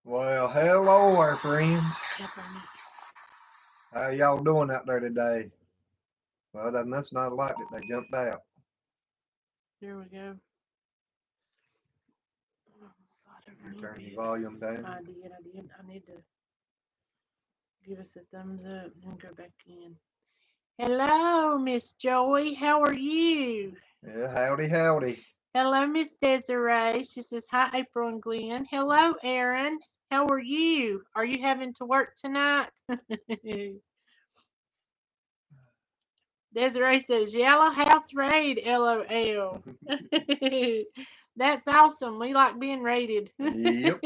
Well, hello, our friends. Step on it. How y'all doing out there today? Well, that must not have liked it. They jumped out. There we go. Slide over a You little turn your bit. volume down. I did. I need to give us a thumbs up and go back in. Hello, Miss Joey. How are you? Yeah, howdy, howdy. Hello, Miss Desiree. She says, hi, April and Glenn. Hello, Aaron. How are you? Are you having to work tonight? Desiree says, Yellow House Raid, LOL. That's awesome. We like being raided. Yep.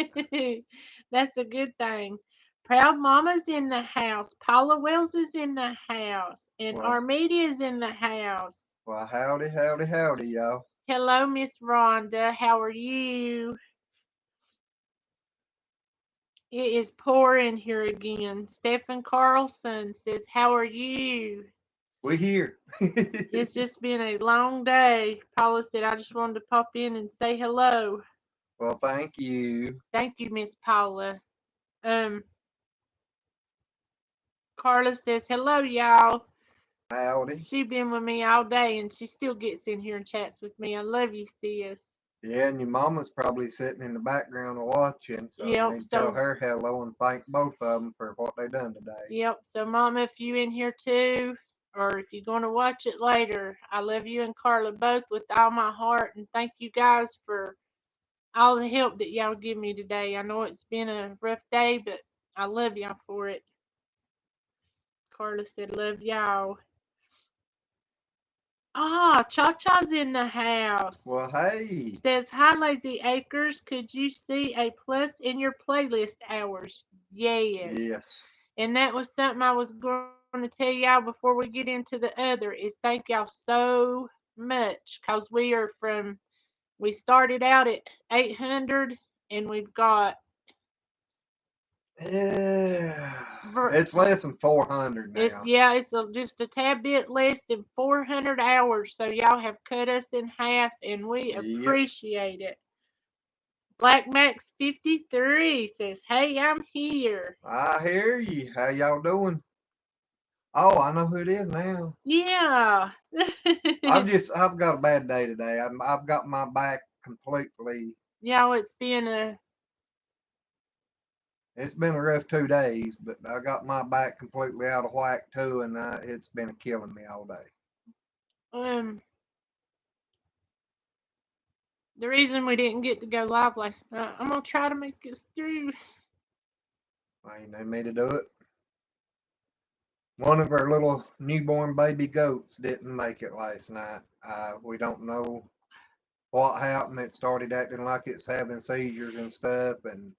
That's a good thing. Proud Mama's in the house. Paula Wells is in the house. And Well, Armida is in the house. well, howdy, howdy, howdy, y'all. Hello, Miss Rhonda. How are you? It is pouring here again. Stephen Carlson says, how are you? We here. It's just been a long day. Paula said, I just wanted to pop in and say hello. Well, thank you. Thank you, Miss Paula. Carla says, hello, y'all. Howdy. She been with me all day and she still gets in here and chats with me. I love you, sis. Yeah, and your mama's probably sitting in the background watching, so you Yep, need to tell her hello and thank both of them for what they done today. yep. So, Mama, if you in here too, or if you're going to watch it later, I love you and Carla both with all my heart. And thank you guys for all the help that y'all give me today. I know it's been a rough day, but I love y'all for it. Carla said, love y'all. Ah, Cha Cha's in the house. Well, hey. Says, hi, Lazy Acres. Could you see a plus in your playlist hours? Yes. Yes. And that was something I was going to tell y'all before we get into the other is thank y'all so much because we started out at 800 and we've got Yeah. It's less than 400 now. it's just a tad bit less than 400 hours. So y'all have cut us in half and we Yep. appreciate it. Black Max 53 says, hey, I'm here. I hear you. How y'all doing? Oh, I know who it is now. Yeah. I've got a bad day today. I've got my back completely. Yeah, It's been a rough 2 days, but I got my back completely out of whack too, and it's been killing me all day. um the reason we didn't get to go live last night. I'm gonna try to make this through. I ain't need me to do it. One of our little newborn baby goats didn't make it last night. We don't know what happened. It started acting like it's having seizures and stuff, and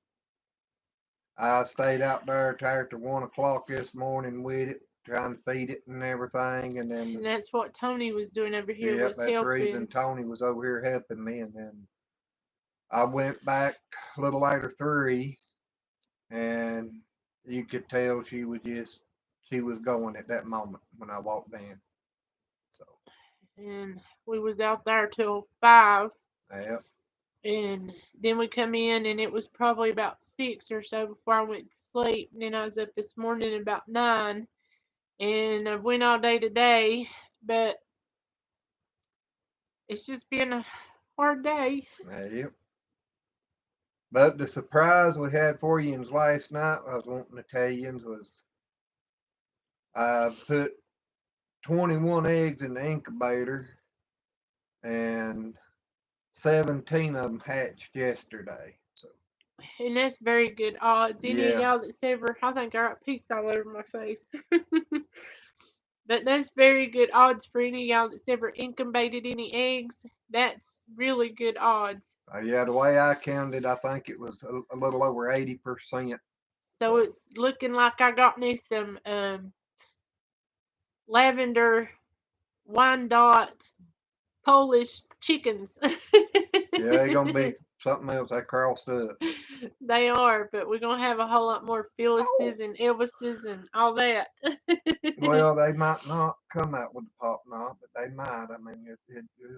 I stayed out there till after 1 o'clock this morning with it, trying to feed it and everything, and And then that's what Tony was doing over here, yep, was that's the helping. reason Tony was over here helping me, and then I went back a little later 3, and you could tell she was going at that moment when I walked in. So And we was out there till 5. yep. And then we come in and it was probably about 6 or so before I went to sleep. And then I was up this morning about 9. And I went all day today. But it's just been a hard day. Yep. But the surprise we had for you last night, I was wanting to tell you, was I put 21 eggs in the incubator, and 17 of them hatched yesterday. So And that's very good odds. Any of yeah, y'all that's ever, I think I got pizza all over my face. But that's very good odds for any of y'all that's ever incubated any eggs. That's really good odds. yeah. The way I counted, I think it was a little over 80%. So So it's looking like I got me some lavender Wyandotte Polish chickens. yeah, they're gonna be something else. I crossed up. They are, but we're gonna have a whole lot more Phyllis's and Elvises and all that. Well, they might not come out with the pop knot, but they might. I mean, you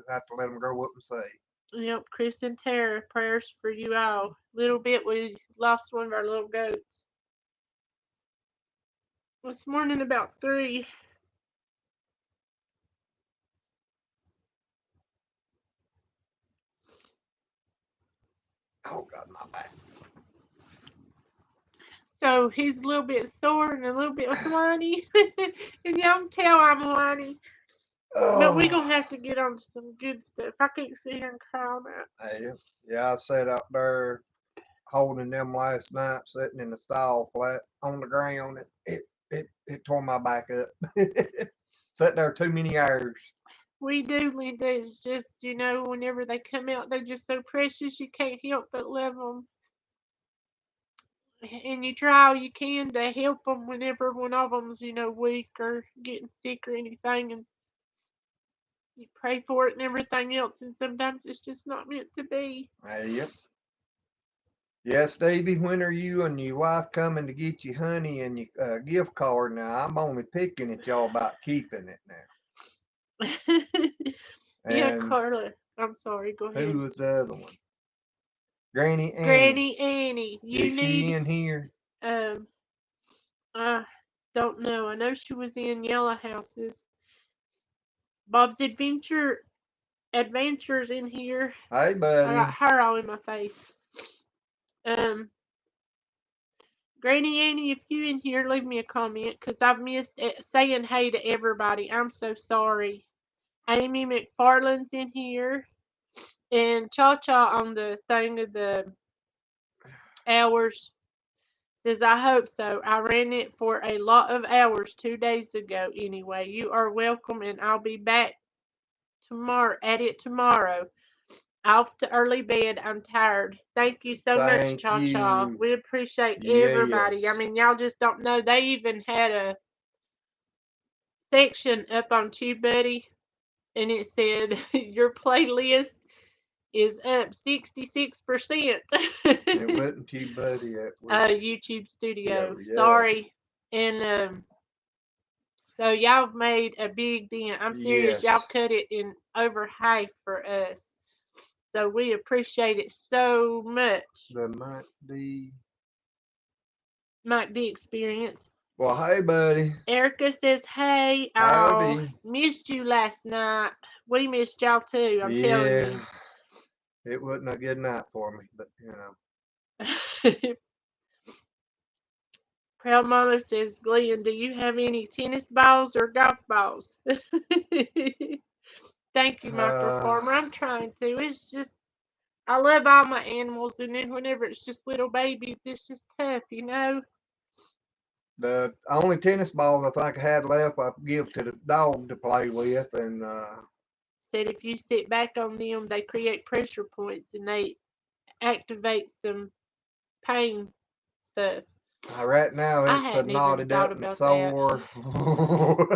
have to let them grow up and see. Yep, Chris and Tara, prayers for you all. Little bit we lost one of our little goats. This morning about 3. Oh God, my back. So he's a little bit sore and a little bit whiny. And y'all can tell I'm whiny. But we're going to Oh, have to get on to some good stuff. I can't sit here and cry on that. yeah. I sat up there holding them last night, sitting in the stall flat on the ground. It tore my back up. Sat there too many hours. We do, Linda. It's just, whenever they come out, they're just so precious. You can't help but love them. And you try all you can to help them whenever one of them's, weak or getting sick or anything. And you pray for it and everything else. And sometimes it's just not meant to be. Yep. Yeah, Stevie, when are you and your wife coming to get you honey and your gift card? Now, I'm only picking at y'all about keeping it now. Yeah, And Carla. I'm sorry. Go ahead. who was the other one? Granny Annie. Granny Annie. You Is she need. in here? Um. I don't know. I know she was in Yellow Houses. Bob's Adventures in here. Hey, I buddy. got her all in my face. Granny Annie, if you in here, leave me a comment, because I've missed saying hey to everybody. I'm so sorry. Amy McFarland's in here. And Cha Cha on the thing of the hours says, I hope so. I ran it for a lot of hours 2 days ago anyway. You are welcome, and I'll be back tomorrow. Off to early bed. I'm tired. Thank you so much, Thank Cha Cha. you. We appreciate Yes. everybody. I mean, y'all just don't know. They even had a section up on TubeBuddy, and it said your playlist is up 66%. It wasn't you, buddy. It was YouTube Studio. yes. Sorry. And so y'all have made a big dent. I'm serious. Yes. Y'all cut it in over half for us. So we appreciate it so much. The Mike D. Mike D experience. Well, hey, buddy. Erica says, hey, I Howdy. missed you last night. We missed y'all too, I'm telling Yeah. you. It wasn't a good night for me, but you know. Proud Mama says, Glenn, do you have any tennis balls or golf balls? Thank you, Micro Farmer. I'm trying to. It's just, I love all my animals, and then whenever it's just little babies, it's just tough, The only tennis balls I think I had left, I give to the dog to play with, and Said if you sit back on them, they create pressure points and they activate some pain stuff. right now I it's hadn't even knotted thought up and about that. sore.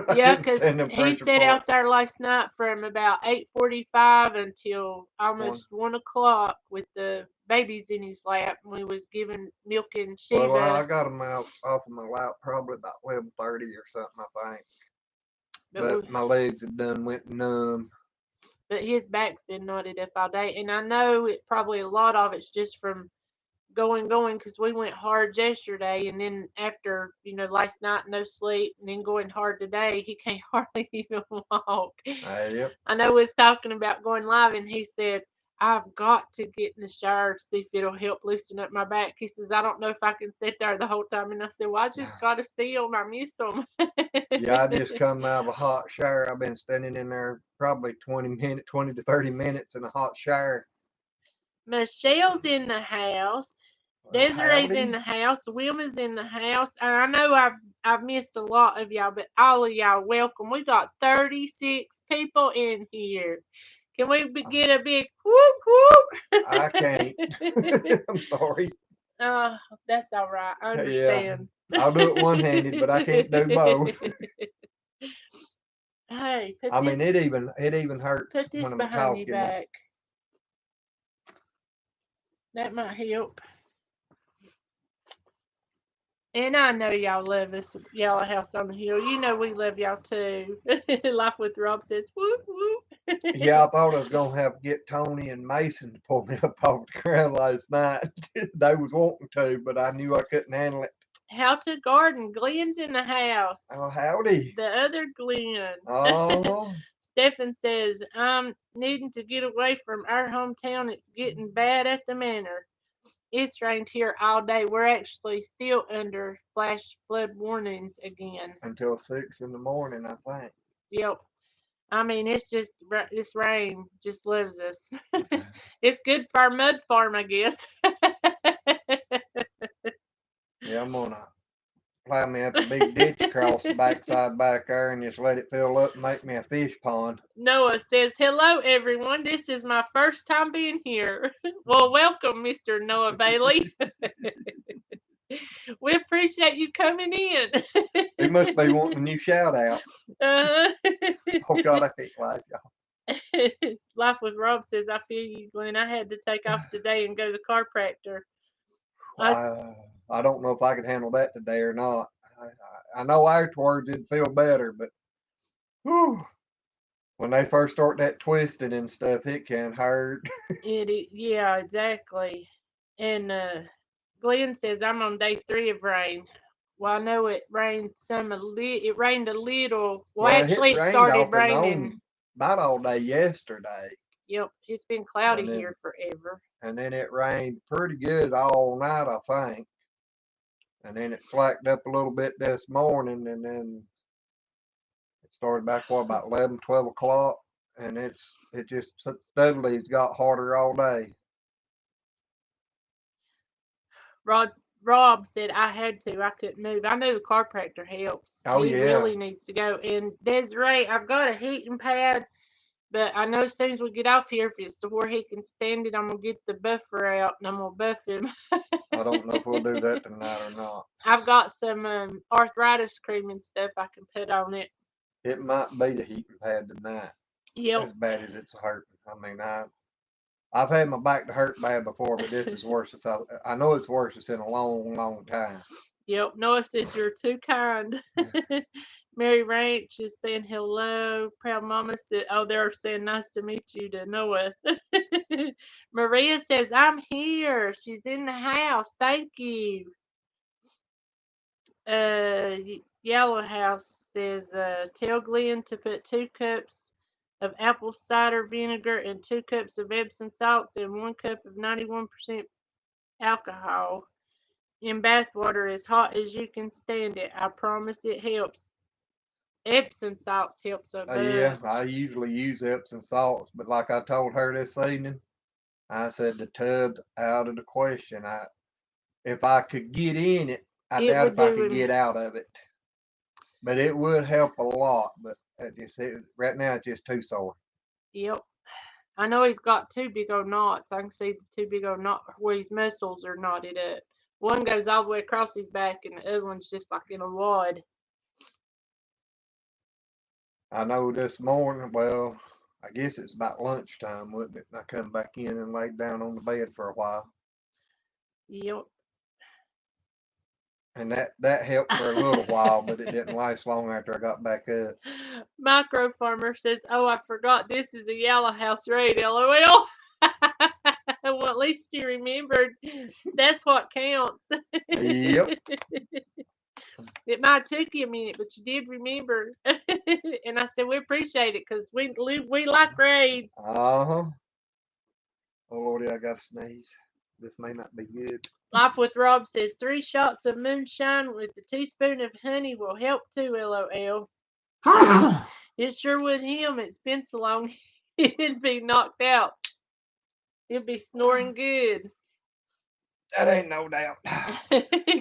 I Yeah, couldn't 'cause stand them he pressure sat out points. there last night from about 8:45 until One. almost 1 o'clock with the babies in his lap, and we was giving milking Well, I Shiva. got them out off of my lap probably about 11:30 or something, I think. But But my legs had done went numb. his back's been knotted up all day, and I know it probably a lot of it's just from going because we went hard yesterday, and then after last night no sleep, and then going hard today, he can't hardly even walk. Yep. I know we was talking about going live, and he said, I've got to get in the shower to see if it'll help loosen up my back. He says, I don't know if I can sit there the whole time. And I said, well, I just got to see them. I miss them. Yeah, I just come out of a hot shower. I've been standing in there probably 20 to 30 minutes in a hot shower. Michelle's in the house. Well, Desiree's in howdy. the house. Wilma's in the house. And I know I've missed a lot of y'all, but all of y'all welcome. We got 36 people in here. Can we get a big whoop whoop? I can't. I'm sorry. Oh, that's all right. I Yeah, understand. I'll do it one-handed, but I can't do both. Hey, I mean, it even hurts put this when I'm behind you talking. back. That might help. And I know y'all love us, Yellow House on the Hill. You know we love y'all too. Life with Rob says, whoop, whoop. Yeah, I thought I was gonna have to get Tony and Mason to pull me up off the ground last night. They was wanting to, but I knew I couldn't handle it. How to garden. Glenn's in the house. Oh, howdy. The other Glenn. Oh, Stephen says, I'm needing to get away from our hometown. It's getting bad at the manor. It's rained here all day. We're actually still under flash flood warnings again. until 6 in the morning, I think. Yep. I mean, it's just this rain just loves us. It's good for our mud farm, I guess. Yeah, I'm gonna plow me up a big ditch across the backside back there and just let it fill up and make me a fish pond. Noah says, hello, everyone. This is my first time being here. Well, welcome, Mr. Noah Bailey. We appreciate you coming in. He must be wanting a new shout out. uh, Oh God, I can't like y'all. Life with Rob says, I feel you, Glenn. I had to take off today and go to the chiropractor. I don't know if I could handle that today or not. I know afterwards it'd feel better, but whew, when they first start that twisting and stuff, it can hurt. Yeah, exactly. And Glenn says, I'm on day 3 of rain. Well, I know it rained it rained a little. Well, Well, it actually, it rained started off and raining. on about all day yesterday, Yep, it's been cloudy and then here forever. and then it rained pretty good all night, I think. And then it slacked up a little bit this morning, and then it started back about 11, 12 o'clock, and it just steadily has got harder all day. Rob said I had to. I couldn't move. I know the chiropractor helps. Oh He yeah, really needs to go. And Desiree, I've got a heating pad, but I know as soon as we get off here, if it's to where he can stand it, I'm gonna get the buffer out and I'm gonna buff him. I don't know if we'll do that tonight or not. I've got some arthritis cream and stuff I can put on it. It might be the heating pad tonight, Yep. as bad as it's hurting. I mean, I've had my back to hurt bad before, but this is worse. I know it's worse. It's in a long, long time. Yep. Noah says you're too kind. Mary Ranch is saying hello. Proud Mama said, oh, they're saying nice to meet you to Noah. Maria says, I'm here. She's in the house. Thank you. Yellow House says, tell Glenn to put 2 cups of apple cider vinegar and 2 cups of Epsom salts and 1 cup of 91% alcohol in bath water as hot as you can stand it. I promise it helps. Epsom salts helps a Yeah, bunch. I usually use Epsom salts, but like I told her this evening, I said the tub's out of the question. If I could get in it, I It doubt would if I do could him. get out of it. But it would help a lot. But right now it's just too sore. Yep. I know he's got 2 big old knots. I can see the 2 big old knots where his muscles are knotted up. One goes all the way across his back, and the other one's just like in a wad. I know this morning, well, I guess it's about lunchtime, wasn't it? And I come back in and laid down on the bed for a while. Yep. And that helped for a little while, but it didn't last long after I got back up. Micro Farmer says, "Oh, I forgot this is a Yellow House raid." LOL. Well, at least you remembered. That's what counts. Yep. It might have took you a minute, but you did remember. And I said we appreciate it because we like raids. Uh-huh. Oh Lordy, I got to sneeze. This may not be good. Life with Rob says 3 shots of moonshine with a teaspoon of honey will help too. LOL. It sure would him. It's been so long. He'd be knocked out. He'd be snoring good. That ain't no doubt.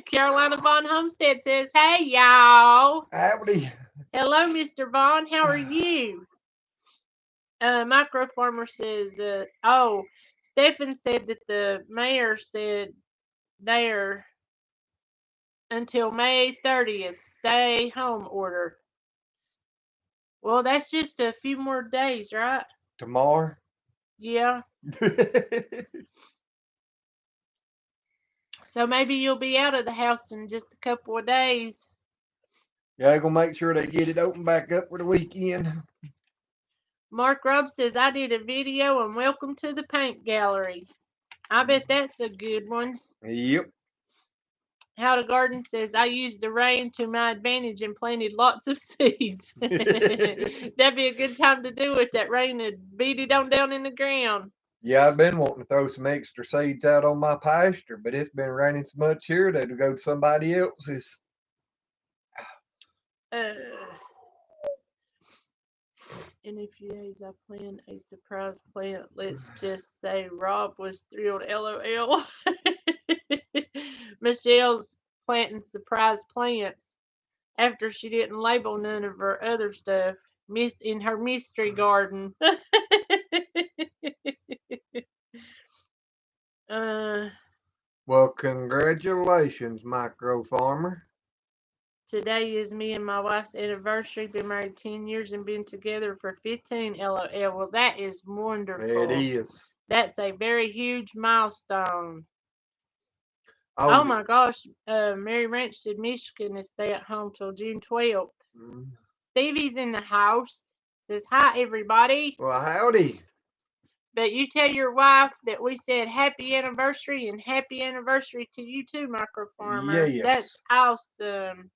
Carolina Von Homestead says, hey, y'all. Howdy. Hello, Mr. Vaughn. How are you? Micro Farmer says, Stephen said that the mayor said there until May 30th, stay home order. Well, that's just a few more days, right? Tomorrow? Yeah. So maybe you'll be out of the house in just a couple of days. Yeah, I'm gonna make sure they get it open back up for the weekend. Mark Robb says, I did a video on welcome to the paint gallery. I bet that's a good one. Yep. How to Garden says, I used the rain to my advantage and planted lots of seeds. That'd be a good time to do it. That rain would beat it on down in the ground. Yeah, I've been wanting to throw some extra seeds out on my pasture, but it's been raining so much here that it'll go to somebody else's. In a few days, I plan a surprise plant. Let's just say Rob was thrilled. LOL. Michelle's planting surprise plants after she didn't label none of her other stuff in her mystery garden. Well, congratulations, micro farmer. Today is me and my wife's anniversary. Been married 10 years and been together for 15. LOL. Well, that is wonderful. It is. That's a very huge milestone. Oh, Oh my gosh. Mary Ranch said Michigan is stay at home till June 12th. Stevie's in the house. Says, hi, everybody. well, howdy. But you tell your wife that we said happy anniversary and happy anniversary to you too, Micro Farmer. Yes. That's awesome.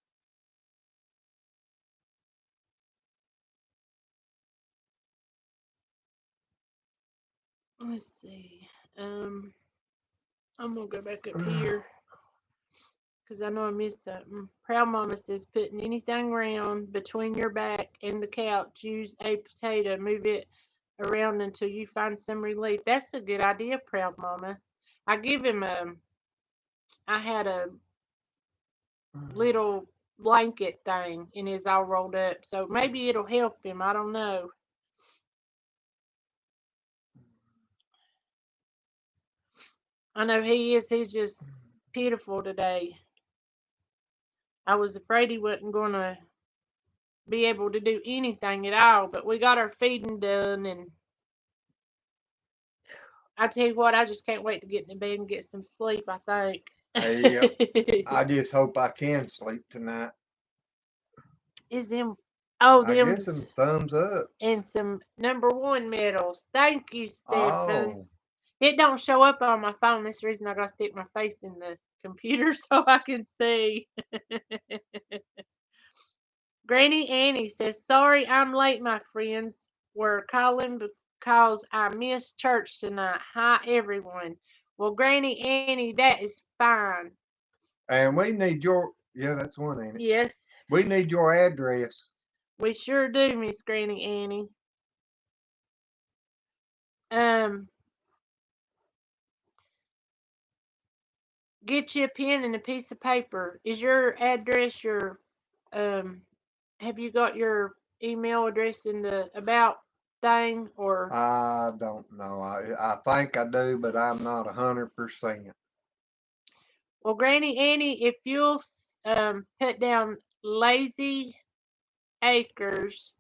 Let's see. I'm gonna go back up here because I know I missed something. Proud Mama says putting anything round between your back and the couch. Use a potato, move it around until you find some relief. That's a good idea, Proud Mama. I give him I had a little blanket thing and it's all rolled up, so maybe it'll help him. I don't know. I know he's just pitiful today. I was afraid he wasn't gonna be able to do anything at all, but we got our feeding done, and I tell you what, I just can't wait to get in the bed and get some sleep, I think. I just hope I can sleep tonight. Is them I get some thumbs up. And some #1 medals. Thank you, Stephen. Oh. It don't show up on my phone. That's the reason I gotta stick my face in the computer so I can see. Granny Annie says, sorry I'm late, my friends. We're calling because I missed church tonight. Hi, everyone. Well, Granny Annie, that is fine. And we need your, yeah, that's one, ain't it? Yes. We need your address. We sure do, Miss Granny Annie. Get you a pen and a piece of paper. Is your address your, have you got your email address in the about thing, or? I don't know. I think I do, but I'm not 100%. Well, Granny Annie, if you'll put down Lazy Acres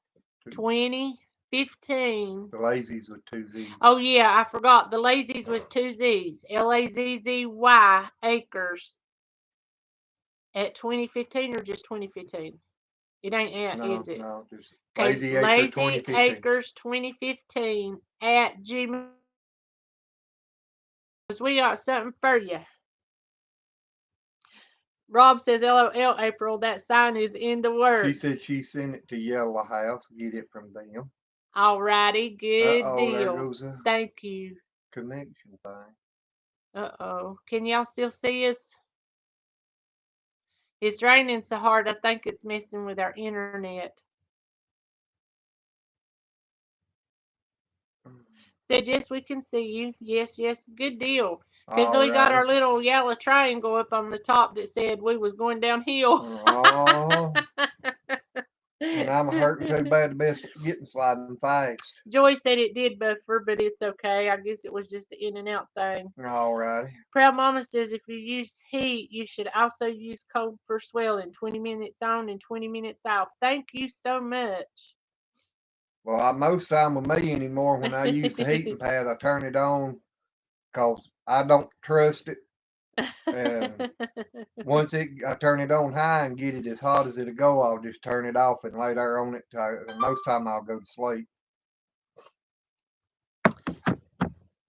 2015. The Lazy's with 2 Z's. Oh yeah, I forgot. The Lazy's with 2 Z's. LAZZY Acres at 2015 or just 2015? It ain't at, No, is it? no, just Okay, Lazy Acres 2015 at Gmail. Because we got something for you. Rob says, LOL, April, that sign is in the works. She said she sent it to Yellow House. Get it from them. Alrighty, good deal. There goes a Thank you. connection thing. Can y'all still see us? It's raining so hard, I think it's messing with our internet. Said, yes, we can see you. Yes, good deal. Because we got our little yellow triangle up on the top that said we was going downhill. Oh. And I'm hurting too bad to be getting sliding fast. Joy said it did buffer, but it's okay. I guess it was just an in and out thing. Alrighty. Proud Mama says if you use heat, you should also use cold for swelling. 20 minutes on and 20 minutes off. Thank you so much. Well, most time with me anymore, when I use the heating pad, I turn it on because I don't trust it. And once I turn it on high and get it as hot as it'll go, I'll just turn it off and lay there on it. And most time I'll go to sleep.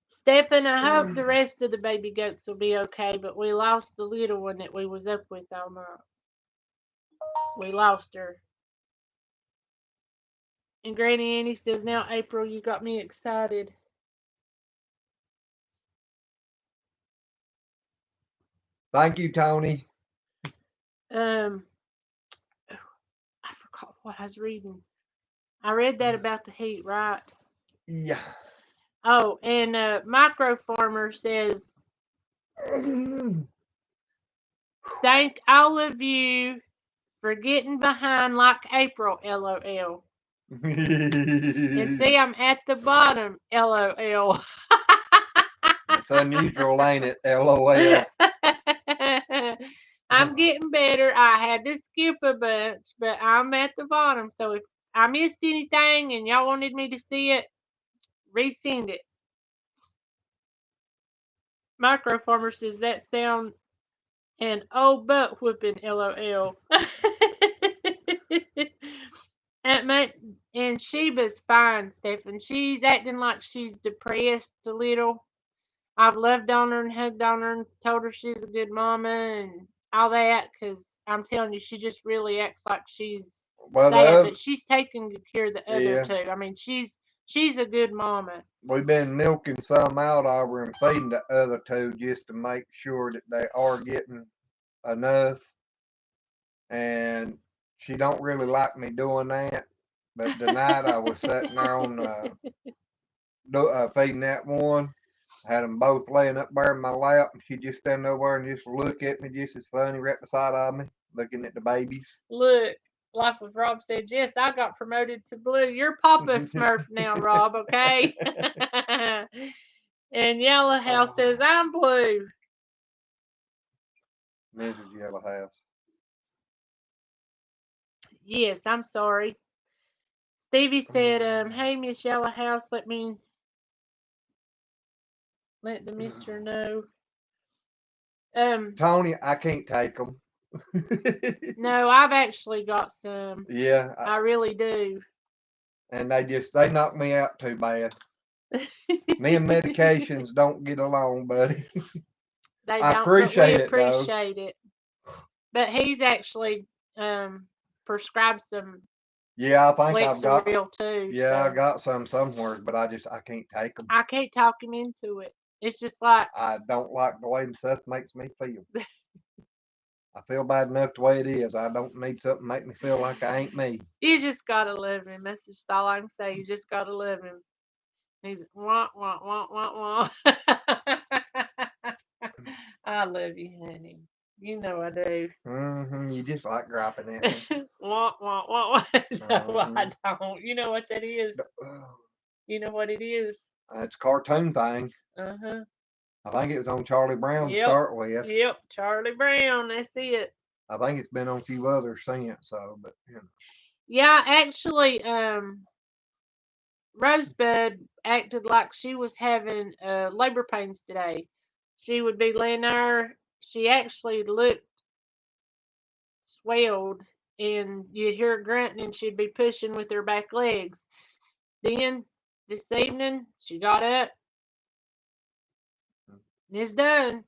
Stephen, I hope the rest of the baby goats will be okay, but we lost the little one that we was up with all night. We lost her. And Granny Annie says, now, April, you got me excited. Thank you, Tony. I forgot what I was reading. I read that about the heat, right? Yeah. Oh, and Micro Farmer says, thank all of you for getting behind like April, LOL. And see, I'm at the bottom, LOL. It's unusual, ain't it? LOL. I'm getting better. I had to skip a bunch, but I'm at the bottom. So if I missed anything and y'all wanted me to see it, resend it. Micro Farmer says that sound an old butt whooping, LOL. And Sheba's fine, Stephen. She's acting like she's depressed a little. I've loved on her and hugged on her and told her she's a good mama and all that, because I'm telling you, she just really acts like she's sad, but she's taking good care of the other two. I mean, she's a good mama. We've been milking some out of her and feeding the other two just to make sure that they are getting enough. And she don't really like me doing that. But tonight I was sitting there on feeding that one. I had them both laying up there in my lap, and she just stand over and just look at me just as funny right beside of me, looking at the babies. Look, Life with Rob said, yes, I got promoted to blue. You're Papa Smurf now, Rob, okay? And Yellow House says, I'm blue. Mrs. Yellow House. Yes, I'm sorry. Stevie said, hey, Miss Yellow House, let the mister know. Tony, I can't take them. No, I've actually got some. Yeah. I really do. And they knock me out too bad. Me and medications don't get along, buddy. They I don't, appreciate but we appreciate it. But he's actually prescribed some. Yeah, I think I've got too. Yeah, so. I got some somewhere, but I can't take them. I can't talk him into it. It's just like I don't like the way the stuff makes me feel. I feel bad enough the way it is. I don't need something to make me feel like I ain't me. You just gotta love him. That's just all I can say. You just gotta love him. He's wah wah wah wah wah. I love you, honey. You know I do. You just like griping at me. Wah wah wah wah. No, I don't. You know what that is? You know what it is? It's a cartoon thing. Uh-huh. I think it was on Charlie Brown to start with. Yep, Charlie Brown. That's it. I think it's been on a few others since. So, but you know. Yeah, actually, Rosebud acted like she was having labor pains today. She would be laying there. She actually looked swelled, and you'd hear her grunting, and she'd be pushing with her back legs. Then this evening, she got up. And it's done.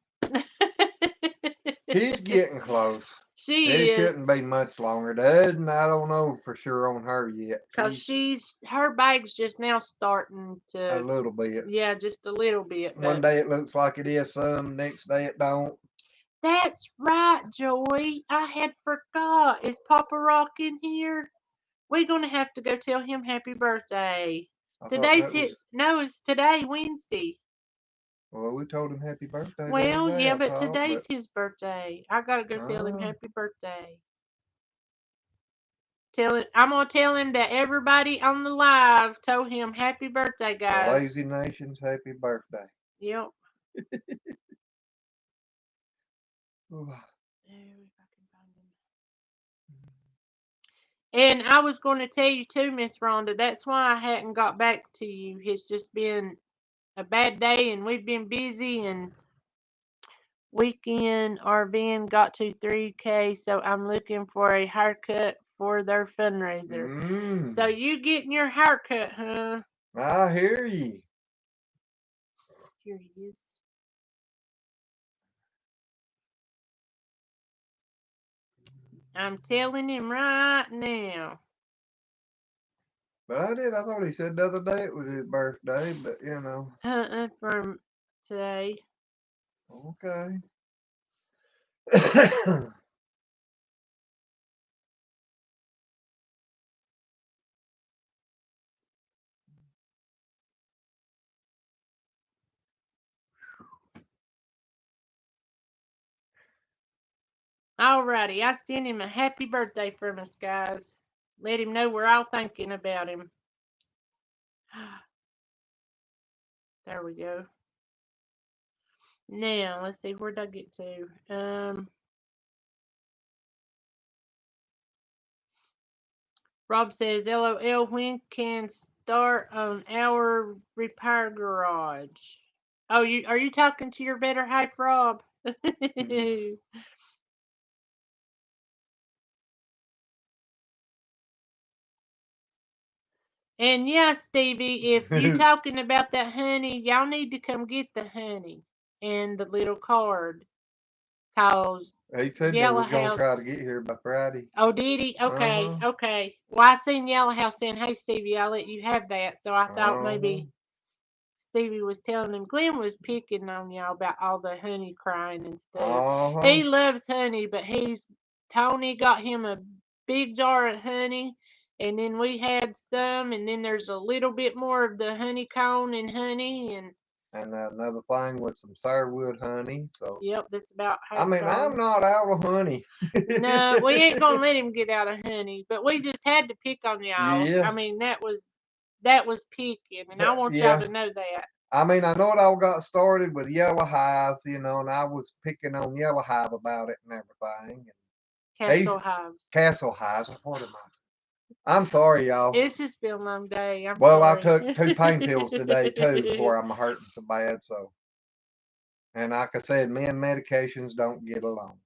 She's getting close. She It shouldn't be much longer. Doesn't I don't know for sure on her yet. Cause her bag's just now starting A to little bit. Yeah, just a little bit. One day it looks like it is some, next day it don't. That's right, Joey. I had forgot. Is Papa Rock in here? We're gonna have to go tell him happy birthday. It's today, Wednesday. Well, we told him happy birthday. Well, yeah, but today's his birthday. I gotta go tell him happy birthday. I'm gonna tell him that everybody on the live told him happy birthday, guys. The Lazy Nation's happy birthday. Yep. And I was going to tell you too, Miss Rhonda, that's why I hadn't got back to you. It's just been a bad day and we've been busy, and weekend our van got to 3K, so I'm looking for a haircut for their fundraiser. So you getting your haircut, huh? I hear ye. Here he is. I'm telling him right now. But I thought he said the other day it was his birthday, but you know. From today. Okay. Alrighty, I sent him a happy birthday from us, guys. Let him know we're all thinking about him. There we go. Now, let's see, where'd I get to? Rob says, LOL, when can start on our repair garage? Oh, are you talking to your better half, Rob? And yeah, Stevie, if you talking about that honey, y'all need to come get the honey and the little card. Cause He said they Yellow was gonna House. try to get here by Friday. Oh, did he? Okay, okay. Well, I seen Yellow House saying, "Hey, Stevie, I'll let you have that." So I thought maybe Stevie was telling him. Glenn was picking on y'all about all the honey crying and stuff. He loves honey, but Tony got him a big jar of honey, and then we had some, and then there's a little bit more of the honeycomb and honey, and another thing with some sourwood honey. So yep, that's about how. I mean, I'm not out of honey. No, we ain't gonna let him get out of honey, but we just had to pick on y'all. Yeah. I mean, that was picking, and I want y'all to know that. I mean, I know it all got started with Yellow Hive, you know, and I was picking on Yellow Hive about it and everything. Castle Hives. Castle Hives. What am I? I'm sorry, y'all. It's just been a long day. Well, sorry. I took 2 pain pills today too before I'm hurting so bad. So, and like I said, me and medications don't get along.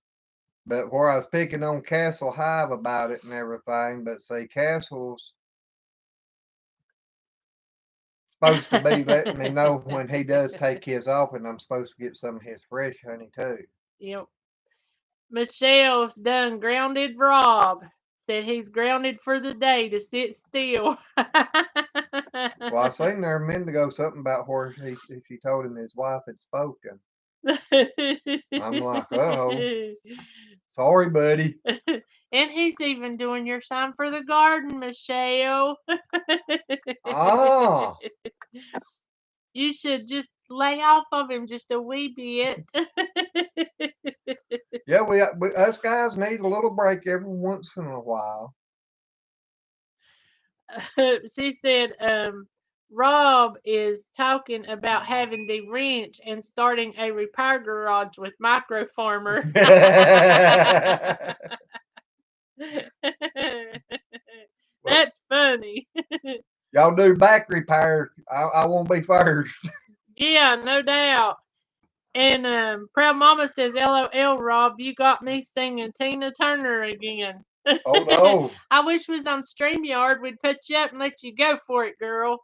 But where I was picking on Castle Hive about it and everything, but say Castle's supposed to be letting me know when he does take his off, and I'm supposed to get some of his fresh honey too. Yep. Michelle's done grounded Rob. Said he's grounded for the day to sit still. Well, I seen there a minute ago something about where she told him his wife had spoken. I'm like, oh, sorry, buddy. And he's even doing your sign for the garden, Michelle. Ah. You should just lay off of him just a wee bit. Yeah, we us guys need a little break every once in a while. She said, Rob is talking about having the wrench and starting a repair garage with Micro Farmer. That's funny. Y'all do back repair. I won't be first. Yeah, no doubt. And Proud Mama says, LOL, Rob, you got me singing Tina Turner again. Oh no. I wish we was on StreamYard. We'd put you up and let you go for it, girl.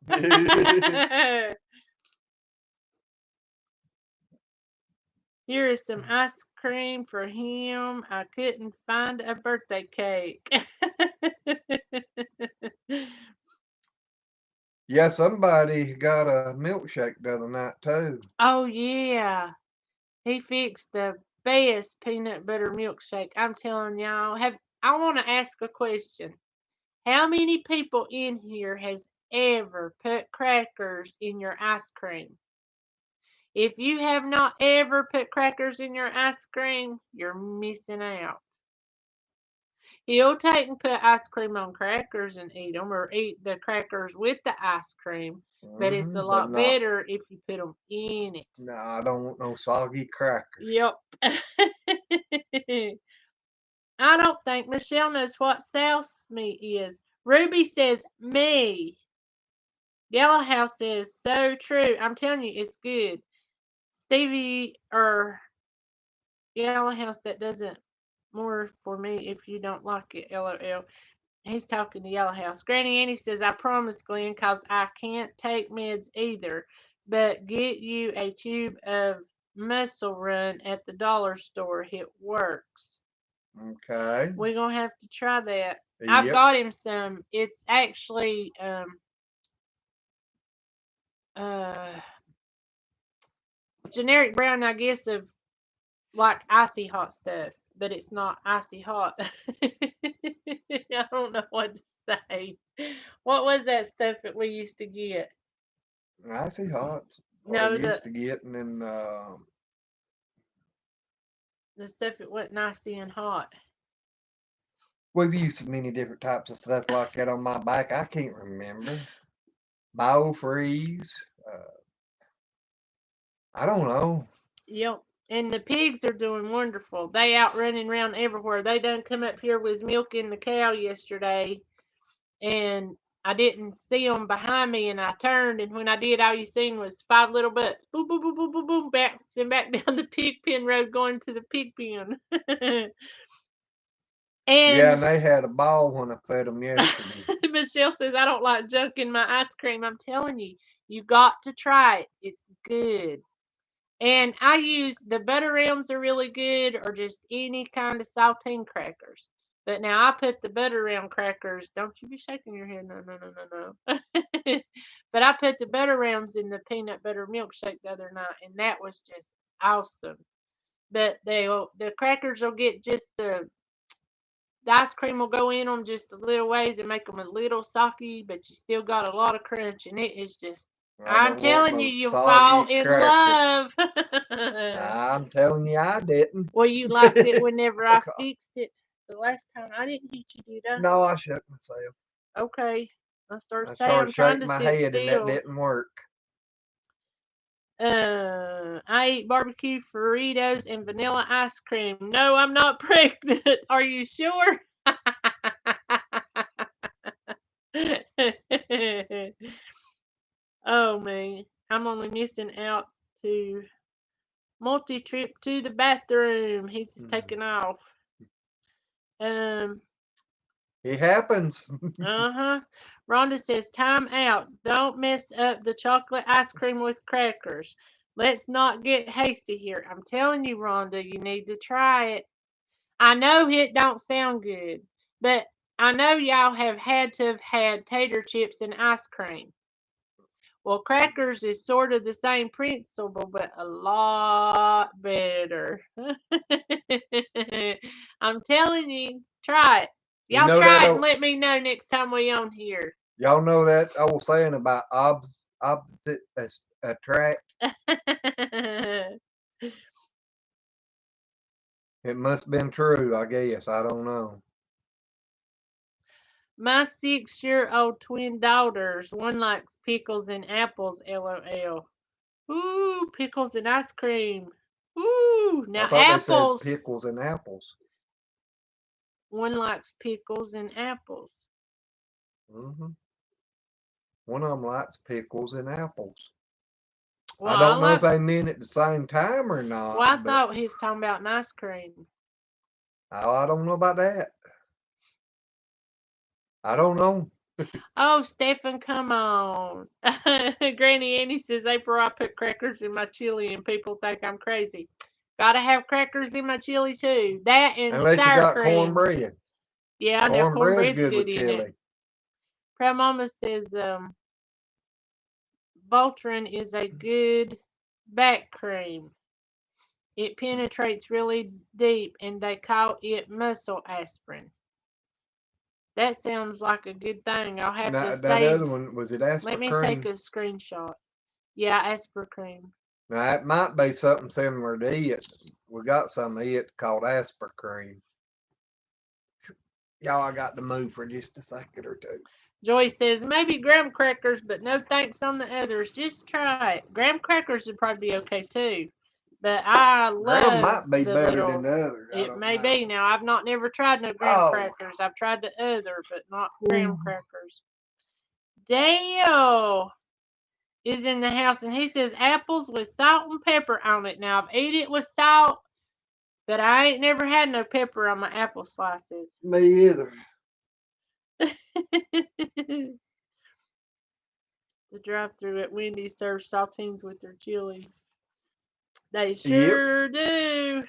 Here is some ice cream for him. I couldn't find a birthday cake. Yeah, somebody got a milkshake the other night too. Oh yeah. He fixed the best peanut butter milkshake. I'm telling y'all. I want to ask a question. How many people in here has ever put crackers in your ice cream? If you have not ever put crackers in your ice cream, you're missing out. He'll take and put ice cream on crackers and eat them, or eat the crackers with the ice cream. But it's a lot better if you put them in it. No, I don't want no soggy crackers. Yep. I don't think Michelle knows what souse meat is. Ruby says me. Yellow House says so true. I'm telling you, it's good. Stevie or Yellow House, that doesn't more for me if you don't like it, LOL. He's talking to Yellow House. Granny Annie says, I promise, Glenn, 'cause I can't take meds either, but get you a tube of Muscle Run at the dollar store. It works. Okay. We're going to have to try that. I've Yep. got him some. It's actually uh, generic brand, I guess, of like icy hot stuff, but it's not icy hot. I don't know what to say. What was that stuff that we used to get? Icy hot. I No, used to getting in. the stuff that wasn't icy and hot. We've used so many different types of stuff like that on my bike. I can't remember. Biofreeze. Uh, I don't know. Yep. And the pigs are doing wonderful. They out running around everywhere. They done come up here was milking the cow yesterday, and I didn't see them behind me, and I turned, and when I did, all you seen was 5 little butts. Boom, boom, boom, boom, boom, boom, back and back down the pig pen road going to the pig pen. Yeah, And and they had a ball when I fed them yesterday. Michelle says, I don't like junk in my ice cream. I'm telling you, you got to try it. It's good. And I use the butter realms are really good, or just any kind of saltine crackers. But now I put the butter round crackers. Don't you be shaking your head? No, no, no, no, no. But I put the butter rounds in the peanut butter milkshake the other night, and that was just awesome. But the crackers will get just the ice cream will go in them just a little ways and make them a little soggy, but you still got a lot of crunch, and it is just. I I'm don't want telling you, no you'll fall soggy in cracker. love. I'm telling you, I didn't. Well, you liked it whenever I fixed it the last time. I didn't hit you, did I? No, I shook myself. Okay. I started I saying started I'm trying shaking to my sit head, and that still. didn't work. I eat barbecue Fritos and vanilla ice cream. No, I'm not pregnant. Are you sure? Oh man, I'm only missing out to multi-trip to the bathroom. He's just taking off. Um, It happens. uh-huh. Rhonda says, time out. Don't mess up the chocolate ice cream with crackers. Let's not get hasty here. I'm telling you, Rhonda, you need to try it. I know it don't sound good, but I know y'all have had to have had tater chips and ice cream. Well, crackers is sort of the same principle, but a lot better. I'm telling you, try it. You Y'all know try that it and old, let me know next time we on here. y'all know that old saying about opposite attract. It must have been true, I guess. I don't know. My 6-year-old twin daughters, one likes pickles and apples, LOL. Ooh, pickles and ice cream. Ooh, I now thought they said apples. pickles and apples. One likes pickles and apples. Hmm. One of them likes pickles and apples. Well, I I don't know if like. they meant at the same time or Well, I not, but thought he was talking about an ice cream. I don't know about that. I don't know. Oh, Stefan, come on. Granny Annie says, April, I put crackers in my chili and people think I'm crazy. Gotta have crackers in my chili too. That and Unless you sour got cream. cornbread. Yeah, now Cornbread's cornbread's good good with in it. chili. Proud Mama says, Voltron is a good back cream. It penetrates really deep and they call it muscle aspirin. That sounds like a good thing. I'll have to Now, that other save. one, was it Let me take aspartame? a screenshot. Yeah, aspirin cream. Now, it might be something similar to it. We got some of it called aspartame. Y'all, I got to move for just a second or two. Joy says maybe graham crackers, but no thanks on the others. Just try it. Graham crackers would probably be okay too. But I Graham love might be the better than little. the others. I It don't may be. know. Now I've not never tried no graham Oh. crackers. I've tried the other, but not graham crackers. Dale is in the house and he says apples with salt and pepper on it. Now I've eaten it with salt, But I ain't never had no pepper on my apple slices. Me either. The drive-thru at Wendy's serves saltines with their chilies. They Yep. sure do.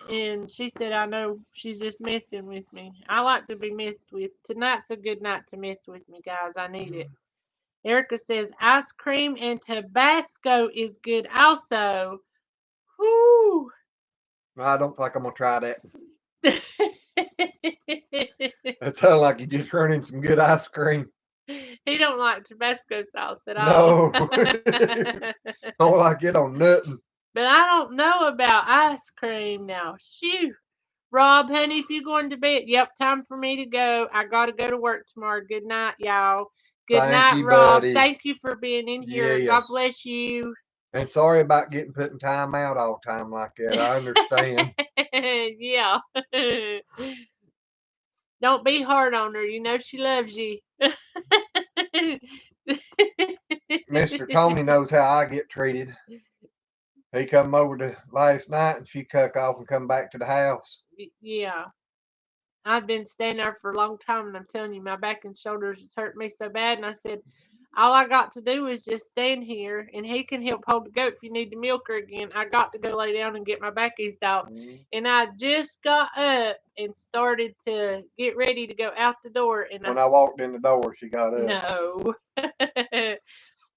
And she said, I know she's just messing with me. I like to be messed with. Tonight's a good night to mess with me, guys. I need it. Erica says, ice cream and Tabasco is good also. Whoo! I don't think I'm gonna try that. That sounds like you just running some good ice cream. He don't like Tabasco sauce at all. No. Don't like it on nothing. But I don't know about ice cream now. Shoo. Rob, honey, if you're going to bed, yep, time for me to go. I got to go to work tomorrow. Good night, y'all. Good Thank night, you, Rob. buddy. Thank you for being in here. God Yes. bless you. And sorry about getting put in time out all the time like that. I understand. Yeah. Don't be hard on her. You know she loves you. Mr. Tony knows how I get treated. He come over to last night and she cuck off and come back to the house. Yeah. I've been staying there for a long time, and I'm telling you, my back and shoulders has hurt me so bad. And I said, all I got to do is just stand here, and he can help hold the goat if you need to milk her again. I got to go lay down and get my back eased out. And I just got up and started to get ready to go out the door. And When I walked in the door, she got up. No.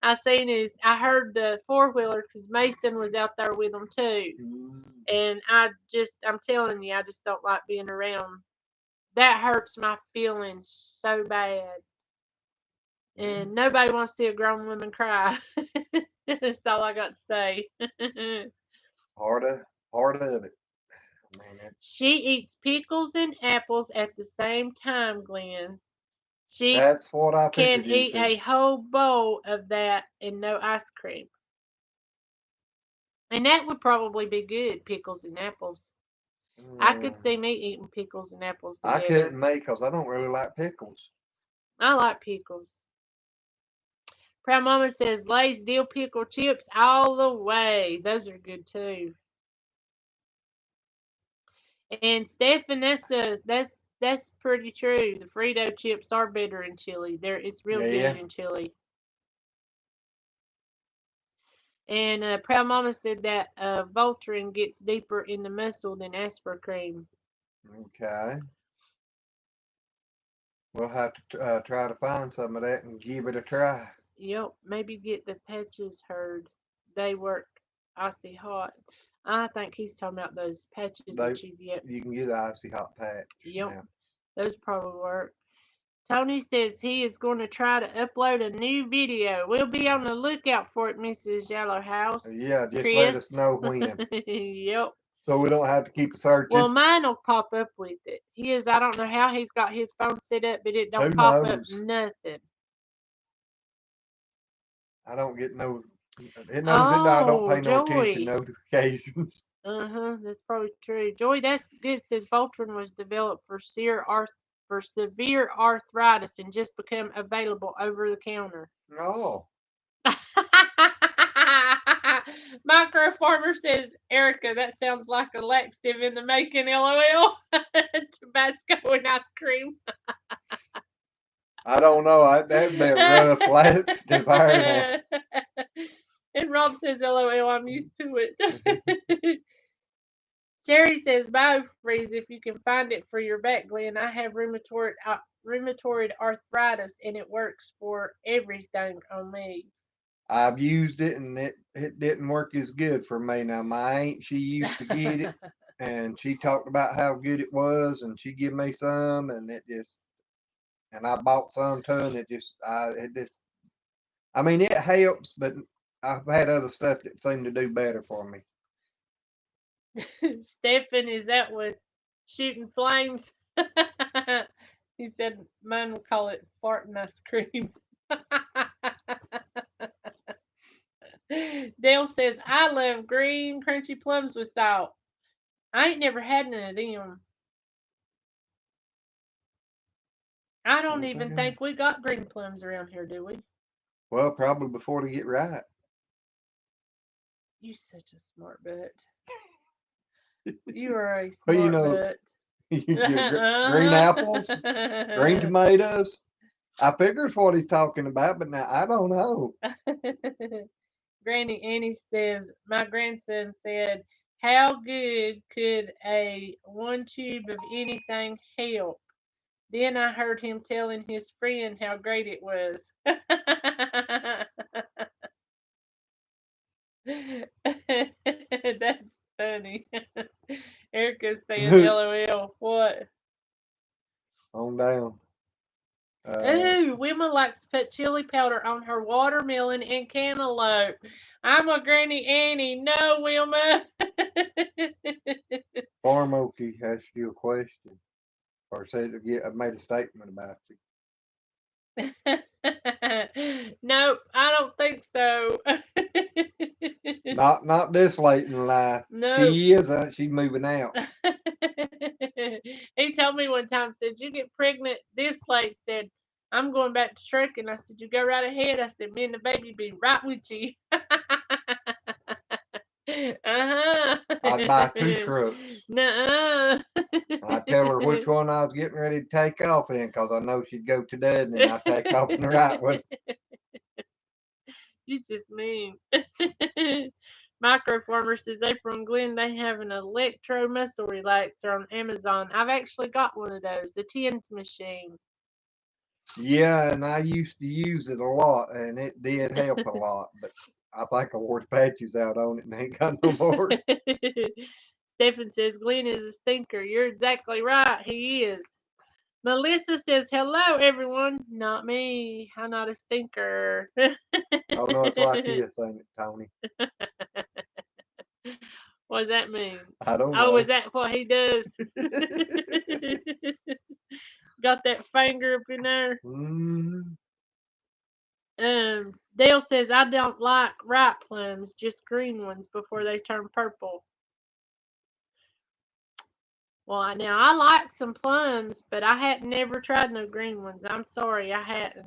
I heard the four-wheeler because Mason was out there with them too. And I'm telling you, I just don't like being around. That hurts my feelings so bad. And nobody wants to see a grown woman cry. That's all I got to say. Part of it. I mean, She eats pickles and apples at the same time, Glenn. She that's what I can figured you eat said. a whole bowl of that and no ice cream. And that would probably be good, pickles and apples. I could see me eating pickles and apples I together. couldn't make because I don't really like pickles. I like pickles. Proud Mama says Lay's dill pickle chips all the way. Those are good too. And Stefan, that's pretty true. The Frito chips are better in chili. It's real good in chili. And Proud Mama said that Voltaren gets deeper in the muscle than Aspercream. Okay. We'll have to try to find some of that and give it a try. Yep, maybe get the patches heard. They work icy hot. I think he's talking about those patches that you get. You can get an icy hot patch. Yep, Now. those probably work. Tony says he is going to try to upload a new video. We'll be on the lookout for it, Mrs. Yellow House. Yeah, just Chris. let us know when. Yep. So we don't have to keep searching. Well, mine will pop up with it. I don't know how he's got his phone set up, but it don't Who pop knows? up nothing. I don't get no. It knows it. I don't pay no attention Joy. notifications. That's probably true. Joy, that's good. Says Voltaren was developed for severe arthritis and just become available over the counter. Oh. Micro Farmer says, Erica, that sounds like a laxative in the making, LOL. Tabasco and ice cream. I don't know. That'd be a rough laxative there now. And Rob says, LOL, I'm used to it. Jerry says, BioFreeze if you can find it for your back, Glenn. I have rheumatoid arthritis and it works for everything on me. I've used it and it didn't work as good for me. Now my aunt, she used to get it and she talked about how good it was and she give me some and and I bought some too and I mean it helps, but I've had other stuff that seemed to do better for me. Stefan, is that with shooting flames? He said mine will call it farting ice cream. Dale says, I love green crunchy plums with salt. I ain't never had none of them. I don't even think we got green plums around here, do we? Well, probably before they get ripe. You such a smart butt. You are a Well, you smart know, butt. you get green apples, green tomatoes. I figure it's what he's talking about, but now I don't know. Granny Annie says, my grandson said, how good could a one tube of anything help? Then I heard him telling his friend how great it was. That's funny. Erica's saying LOL. What? On down. Ooh, Wilma likes to put chili powder on her watermelon and cantaloupe. I'm a Granny Annie. No, Wilma. Farm Okie asked you a question, or said I made a statement about you. Nope, I don't think so. Not this late in life. Nope. She is. She's moving out. He told me one time, said, you get pregnant this late, said, I'm going back to trucking. I said, you go right ahead. I said, me and the baby be right with you. Uh-huh. I'd buy 2 trucks. Nuh-uh. I'd tell her which one I was getting ready to take off in, because I know she'd go to dad, and then I'd take off in the right one. You just mean. Microfarmer says, April and Glenn, they have an electro muscle relaxer on Amazon. I've actually got one of those, the TENS machine. Yeah, and I used to use it a lot, and it did help a lot, but I think I wore the patches out on it and ain't got no more. Stephen says, Glenn is a stinker. You're exactly right. He is. Melissa says, hello, everyone. Not me. I'm not a stinker. Oh, no, it's like this, ain't it, Tony? What does that mean? I don't Oh, know. is that what he does? Got that finger up in there. Dale says, I don't like ripe plums, just green ones before they turn purple. Well, now I like some plums, but I hadn't never tried no green ones. I'm sorry, I hadn't.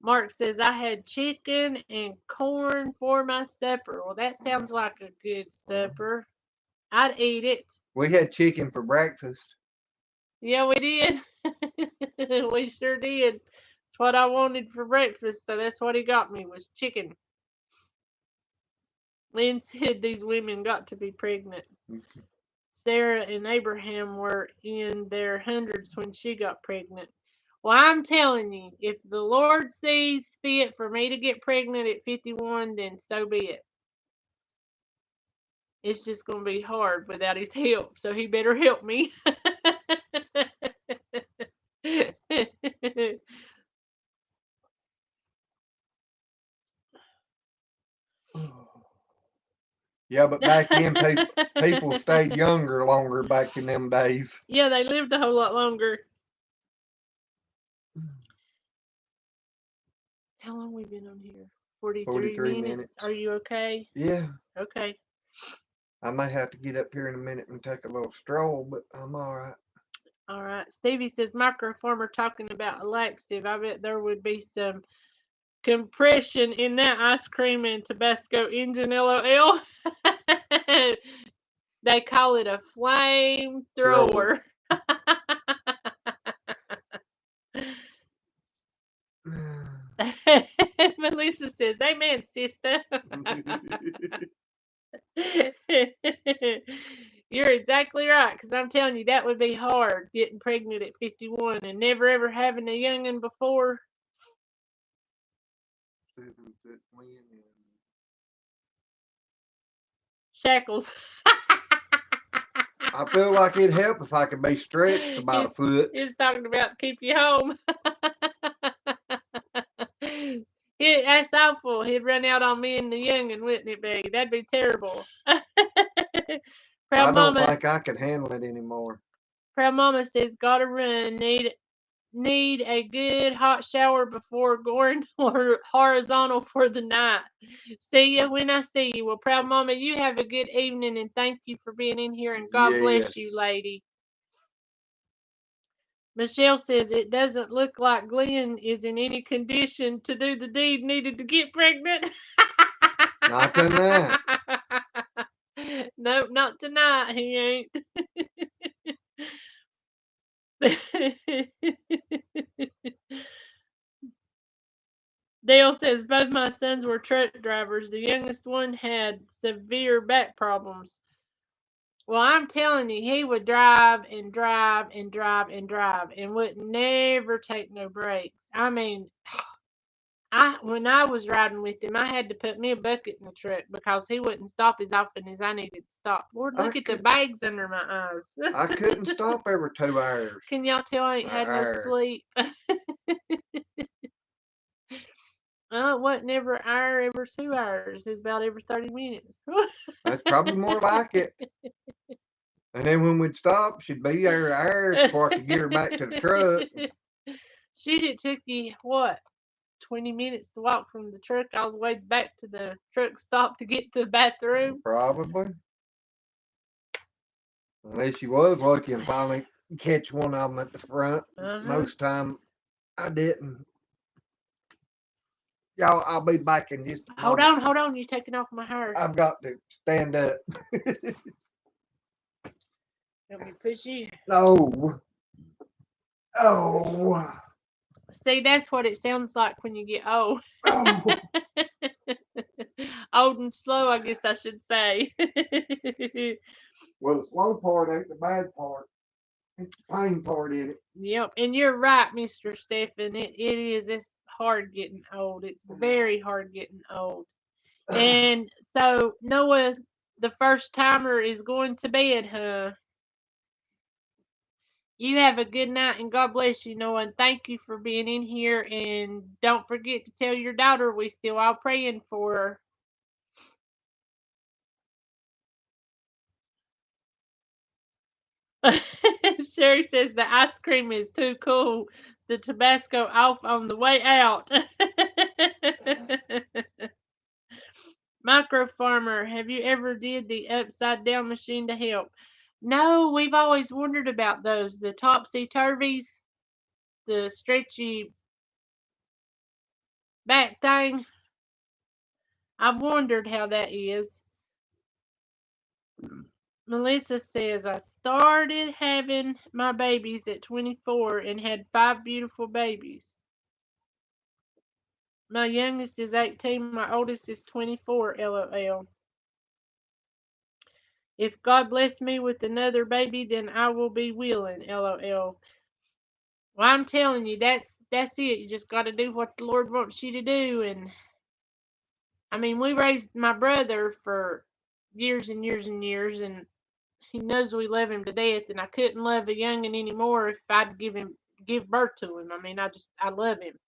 Mark says, I had chicken and corn for my supper. Well, that sounds like a good supper. I'd eat it. We had chicken for breakfast. Yeah, we did. We sure did. It's what I wanted for breakfast, so that's what he got me, was chicken. Lynn said these women got to be pregnant. Sarah and Abraham were in their hundreds when she got pregnant. Well, I'm telling you, if the Lord sees fit for me to get pregnant at 51, then so be it. It's just going to be hard without his help, so he better help me. Yeah, but back then, people stayed longer back in them days. Yeah, they lived a whole lot longer. How long we been on here? 43 minutes. Are you okay? Yeah. Okay. I may have to get up here in a minute and take a little stroll, but I'm all right. All right. Stevie says, Microfarmer talking about a laxative. I bet there would be some compression in that ice cream and Tabasco engine, LOL. They call it a flamethrower. Melissa says, amen, sister. You're exactly right, because I'm telling you, that would be hard, getting pregnant at 51 and never ever having a youngin' before. Shackles. I feel like it'd help if I could be stretched about a foot. He's talking about to keep you home. That's awful. He'd run out on me and the youngin', wouldn't it be? That'd be terrible. I don't think I could handle it anymore. Proud Mama says, gotta run. Need a good hot shower before going horizontal for the night. See you when I see you. Well, Proud Mama, you have a good evening, and thank you for being in here, and God bless you, lady. Michelle says it doesn't look like Glenn is in any condition to do the deed needed to get pregnant. Not tonight. Nope, not tonight. He ain't. Dale says both my sons were truck drivers. The youngest one had severe back problems. Well, I'm telling you, he would drive and drive and drive and drive and would never take no breaks. I mean, when I was riding with him, I had to put me a bucket in the truck because he wouldn't stop as often as I needed to stop. Lord, I look at the could bags under my eyes. I couldn't stop every 2 hours. Can y'all tell I ain't had no Hour. sleep? It wasn't every hour, every 2 hours. It was about every 30 minutes. That's probably more like it. And then when we'd stop, she'd be there an hour before I could get her back to the truck. Shoot, it took you, what, 20 minutes to walk from the truck all the way back to the truck stop to get to the bathroom? Probably. Unless you was lucky and finally catch one of them at the front. Most time I didn't. Y'all, I'll be back in just a Hold moment. on. You're taking off my hair. I've got to stand up. Let me push you. Oh. Oh. See, that's what it sounds like when you get old. Oh. Old and slow, I guess I should say. Well, the slow part ain't the bad part. It's the pain part in it. Yep, and you're right, Mr. Stephen. It is. It's hard getting old. It's very hard getting old. And so Noah, the first timer, is going to bed, huh? You have a good night and God bless you, Noah. And thank you for being in here. And don't forget to tell your daughter we still all praying for her. Sherry says the ice cream is too cool. The Tabasco off on the way out. Micro farmer, have you ever did the upside down machine to help? No, we've always wondered about those. The topsy turvies, the stretchy back thing. I've wondered how that is. Melissa says, I started having my babies at 24 and had 5 beautiful babies. My youngest is 18, my oldest is 24, LOL. If God bless me with another baby, then I will be willing, LOL. Well, I'm telling you, that's it. You just got to do what the Lord wants you to do. And I mean, we raised my brother for years and years and years, and he knows we love him to death. And I couldn't love a youngin' anymore if I'd give birth to him. I mean, I love him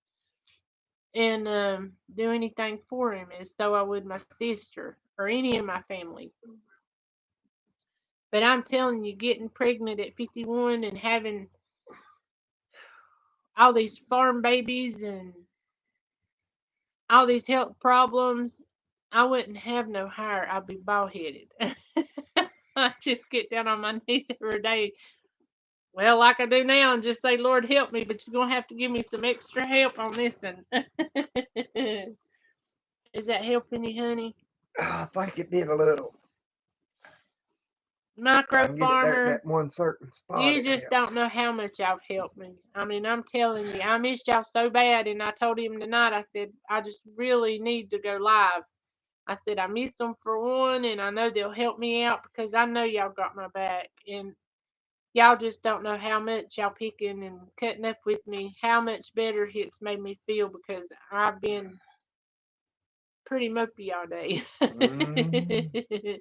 and do anything for him as though I would my sister or any of my family. But I'm telling you, getting pregnant at 51 and having all these farm babies and all these health problems, I wouldn't have no hair. I'd be bald headed. I just get down on my knees every day. Well, like I do now, and just say, Lord, help me, but you're going to have to give me some extra help on this one. Is that helping you, honey? I think it did a little. Micro I can get it there at farmer, that one certain spot. you It just helps. don't know how much y'all have helped me. I mean, I'm telling you, I missed y'all so bad, and I told him tonight, I said, I just really need to go live. I said, I missed them for one, and I know they'll help me out because I know y'all got my back. And y'all just don't know how much y'all picking and cutting up with me, how much better it's made me feel because I've been pretty mopey all day. Mm.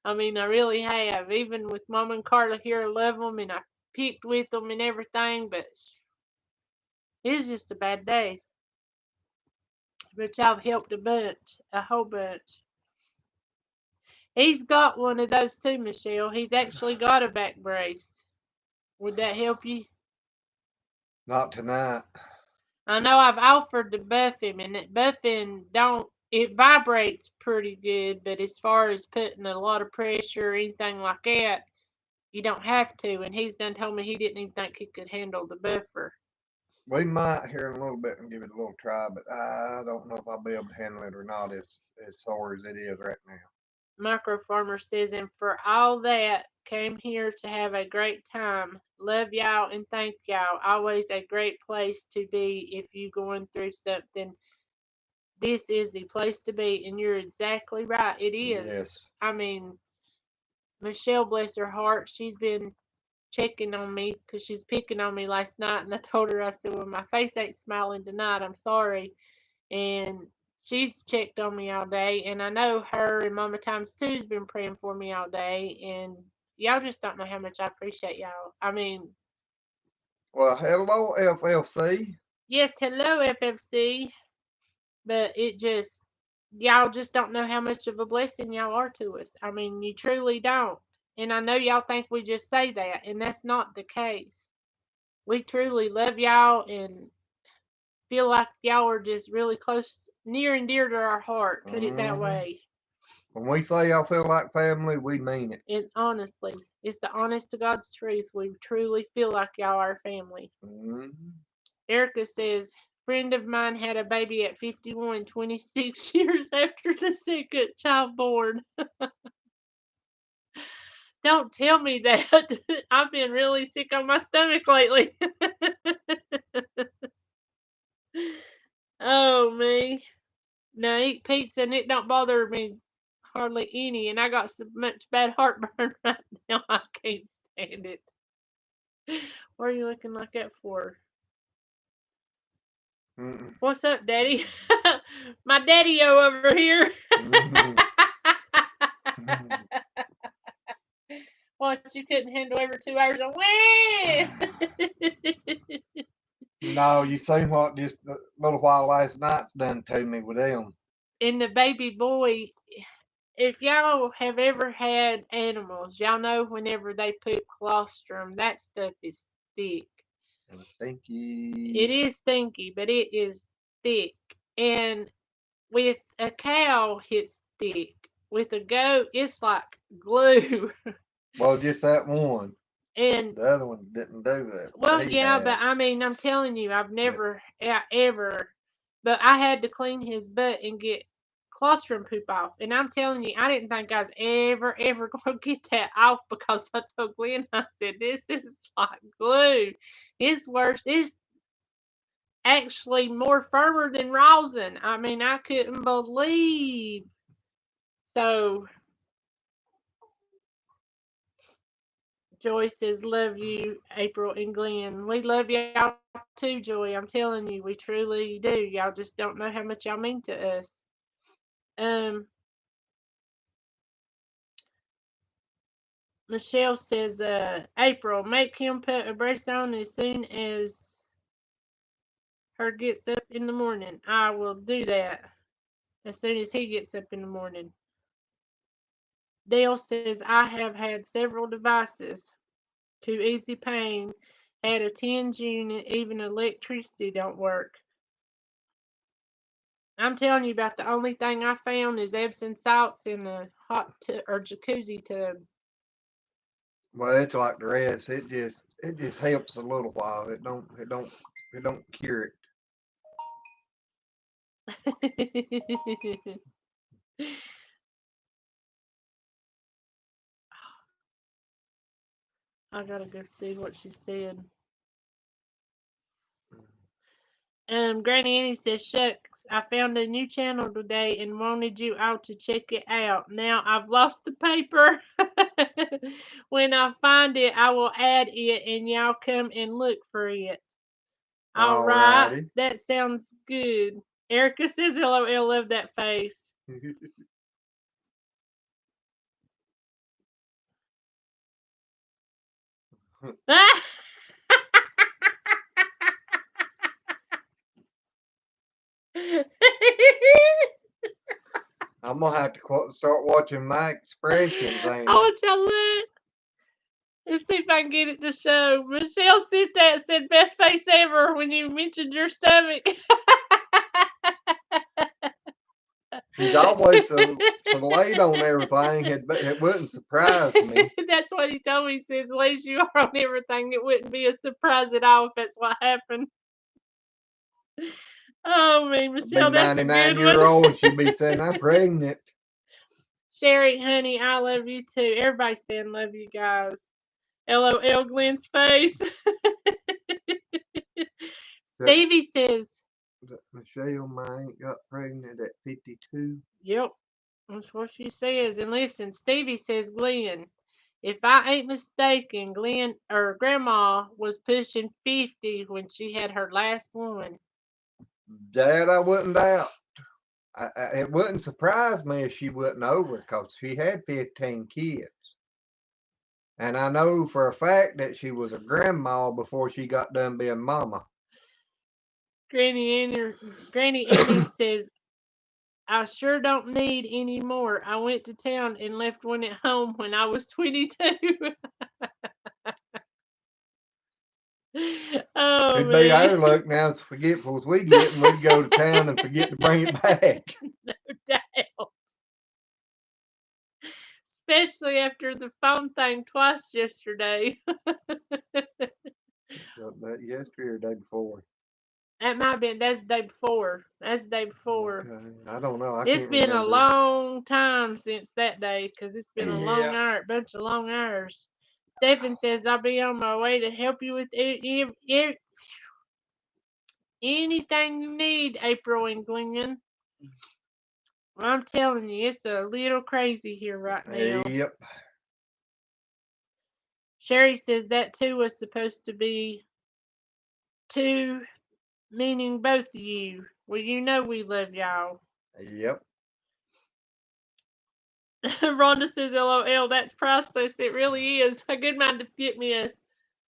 I mean, I really have. Even with Mom and Carla here, I love them and I picked with them and everything, but it's just a bad day. But y'all have helped a bunch, a whole bunch. He's got one of those too, Michelle. He's actually got a back brace. Would that help you? Not tonight. I know I've offered to buff him, and that buffing don't it vibrates pretty good, but as far as putting a lot of pressure or anything like that, you don't have to. And he's done told me he didn't even think he could handle the buffer. We might here in a little bit and give it a little try, but I don't know if I'll be able to handle it or not as sore as it is right now. Micro Farmer says, and for all that, came here to have a great time. Love y'all and thank y'all. Always a great place to be if you going through something. This is the place to be, and you're exactly right. It is. Yes. I mean, Michelle, bless her heart, she's been checking on me because she's picking on me last night, and I told her, I said, well, my face ain't smiling tonight. I'm sorry. And she's checked on me all day, and I know her and Mama Times Two's been praying for me all day, and y'all just don't know how much I appreciate y'all. I mean, Well, hello, FFC. yes, hello FFC, but it just y'all just don't know how much of a blessing y'all are to us. I mean, you truly don't. And I know y'all think we just say that, and that's not the case. We truly love y'all and feel like y'all are just really close, near and dear to our heart. Put it that Hmm. way. When we say y'all feel like family, we mean it. And honestly, it's the honest to God's truth. We truly feel like y'all are family. Hmm. Erica says, friend of mine had a baby at 51, 26 years after the second child born. Don't tell me that. I've been really sick on my stomach lately. Oh, me. Now, I eat pizza and it don't bother me hardly any, and I got so much bad heartburn right now, I can't stand it. What are you looking like that for? Mm-mm. What's up, Daddy? My daddy-o over here. Mhm. Mhm. What, you couldn't handle every 2 hours of wah! No, you seen what just a little while last night's done to me with them. And the baby boy, if y'all have ever had animals, y'all know whenever they poop colostrum, that stuff is thick. And It stinky. is stinky, but it is thick. And with a cow, it's thick. With a goat, it's like glue. Well, just that one. And The other one didn't do that. well, He yeah, but had. I mean, I'm telling you, I've But never ever, but I had to clean his butt and get colostrum poop off. And I'm telling you, I didn't think I was ever going to get that off because I told Glenn, I said, this is like glue. It's worse. It's actually more firmer than rosin. I mean, I couldn't believe. So Joy says, love you, April and Glenn. We love y'all too, Joy. I'm telling you, we truly do. Y'all just don't know how much y'all mean to us. Um, Michelle says, April, make him put a brace on as soon as her gets up in the morning. I will do that as soon as he gets up in the morning. Dale says, I have had several devices to ease the pain, had a TENS unit, even electricity don't work. I'm telling you about the only thing I found is Epsom salts in a hot or jacuzzi tub. well, it's like the rest. It just helps a little while. It don't cure it. I gotta go see what she said. Granny Annie says, shucks, I found a new channel today and wanted you all to check it out. Now I've lost the paper. When I find it, I will add it and y'all come and look for it. All right, Alrighty. that sounds good. Erica says, LOL, love that face. I'm gonna have to start watching my expressions, I ain't I? want y'all to look. Let's see if I can get it to show. Michelle sent that, said best face ever when you mentioned your stomach. She's always so late on everything. It wouldn't surprise me. That's what he told me. He said, as late as you are on everything, it wouldn't be a surprise at all if that's what happened. Oh, man, I'd be Michelle, that's a 99 good year one. old and she'd be saying, I'm pregnant. Sherry, honey, I love you too. Everybody saying love you guys. LOL, Glenn's face. Stevie says, Michelle Mine got pregnant at 52. yep, that's what she says. And listen, Stevie says, Glenn, if I ain't mistaken, Glenn or Grandma was pushing 50 when she had her last one. That I wouldn't doubt. It wouldn't surprise me if she wasn't over because she had 15 kids. And I know for a fact that she was a grandma before she got done being mama. Granny Annie says, I sure don't need any more. I went to town and left one at home when I was 22. Oh, It'd be our man. luck now as forgetful as we get, and we'd go to town and forget to bring it back. No doubt. Especially after the phone thing twice yesterday. That yesterday or day before. That might have been, that's the day before. That's the day before. Okay. I don't know. I It's can't been a remember. long time since that day because it's been a long Yeah. hour, bunch of long hours. Stephen says, I'll be on my way to help you with anything you need, April and Glenn. I'm telling you, it's a little crazy here right now. Yep. Sherry says that two was supposed to be two, meaning both of you. Well, you know we love y'all. Yep. Rhonda says, LOL, that's priceless. It really is. A good mind to get me a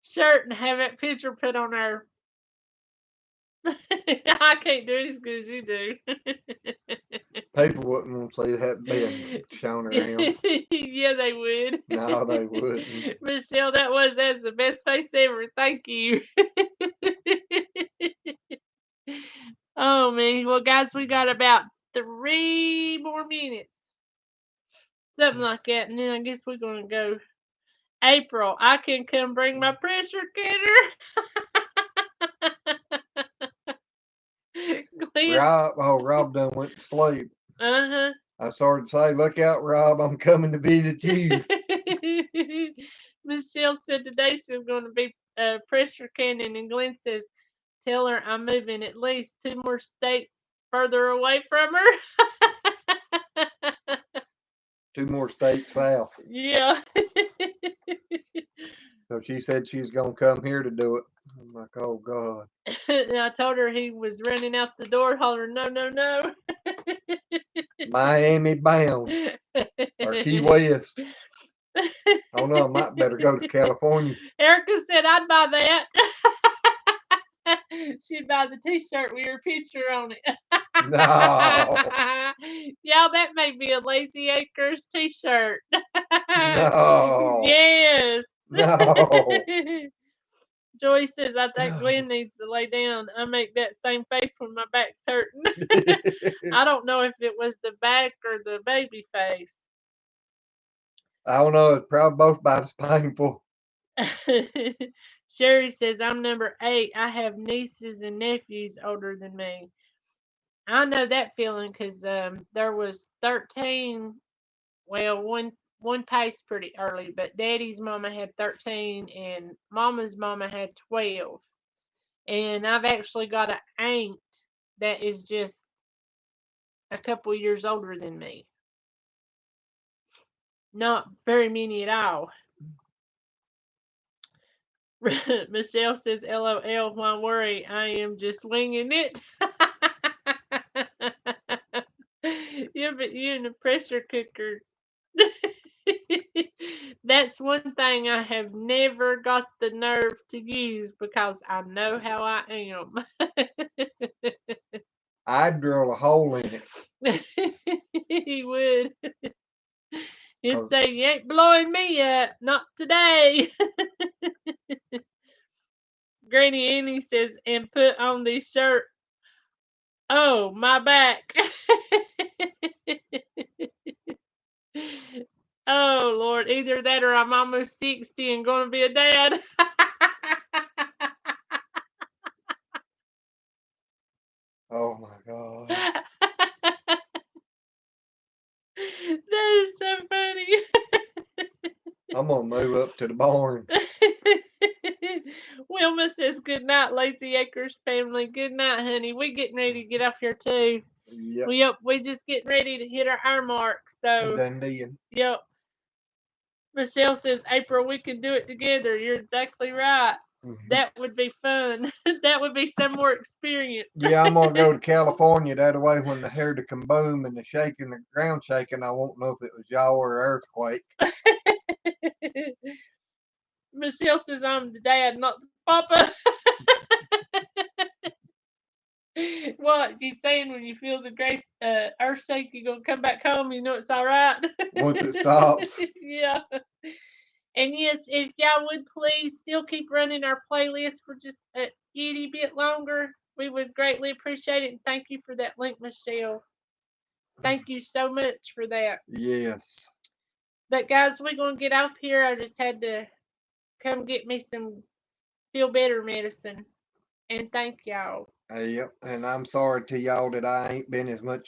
shirt and have that picture put on there. I can't do it as good as you do. People wouldn't want to see that being shown around. Yeah, they would. No, they wouldn't. Michelle, that's the best face ever. Thank you. Oh man. Well, guys, we got about 3 more minutes. Something like that. And then I guess we're gonna go. April, I can come bring my pressure cutter. Glenn. Rob done went to sleep. Uh-huh. I started to say, look out, Rob, I'm coming to visit you. Michelle said today she's going to be pressure canning, and Glenn says, tell her I'm moving at least 2 more states further away from her. 2 more states south. Yeah. So she said she's going to come here to do it. I'm like, oh, God. And I told her he was running out the door hollering, no, no, no. Miami bound or Key West. Oh, no, I might better go to California. Erica said I'd buy that. She'd buy the t-shirt with your picture on it. No. Yeah, that may be a Lazy Acres t-shirt. No. Yes. No. Joy says, I think Glenn needs to lay down. I make that same face when my back's hurting. I don't know if it was the back or the baby face. I don't know. It's probably both about as painful. Sherry says, I'm number 8. I have nieces and nephews older than me. I know that feeling because there was 13. Well, one passed pretty early, but Daddy's mama had 13 and Mama's mama had 12. And I've actually got an aunt that is just a couple years older than me. Not very many at all. Michelle says, LOL, why worry? I am just winging it. Yeah, but you in a pressure cooker. That's one thing I have never got the nerve to use because I know how I am. I'd drill a hole in it. He would. He'd say, you ain't blowing me up. Not today. Granny Annie says, and put on this shirt. Oh, my back. Oh, Lord. Either that or I'm almost 60 and going to be a dad. Oh, my God. That It's so funny. I'm gonna move up to the barn. Wilma says good night, Lazy Acres family. Good night, honey. We getting ready to get off here too. Yep. Yep, we just getting ready to hit our hour mark. So Dundee. yep. Michelle says, April, we can do it together. You're exactly right. That would be fun. That would be some more experience. Yeah, I'm gonna go to California that way when the hear the kaboom and the shaking, the ground shaking. I won't know if it was y'all or an earthquake. Michelle says, I'm the dad, not the papa. What you saying when you feel the great earth shake, you're gonna come back home, you know it's all right. Once it stops. Yeah. And yes, if y'all would please still keep running our playlist for just a itty bit longer, we would greatly appreciate it. And thank you for that link, Michelle. Thank you so much for that. Yes. But guys, we're gonna get off here. I just had to come get me some feel better medicine. And thank y'all. Yep. And I'm sorry to y'all that I ain't been as much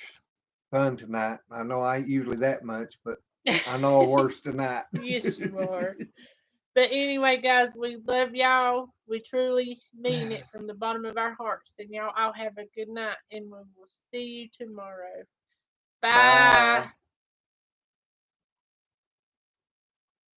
fun tonight. I know I ain't usually that much, but I know worse tonight. Yes, you are. But anyway, guys, we love y'all. We truly mean it from the bottom of our hearts. And y'all all have a good night, and we will see you tomorrow. Bye. Bye.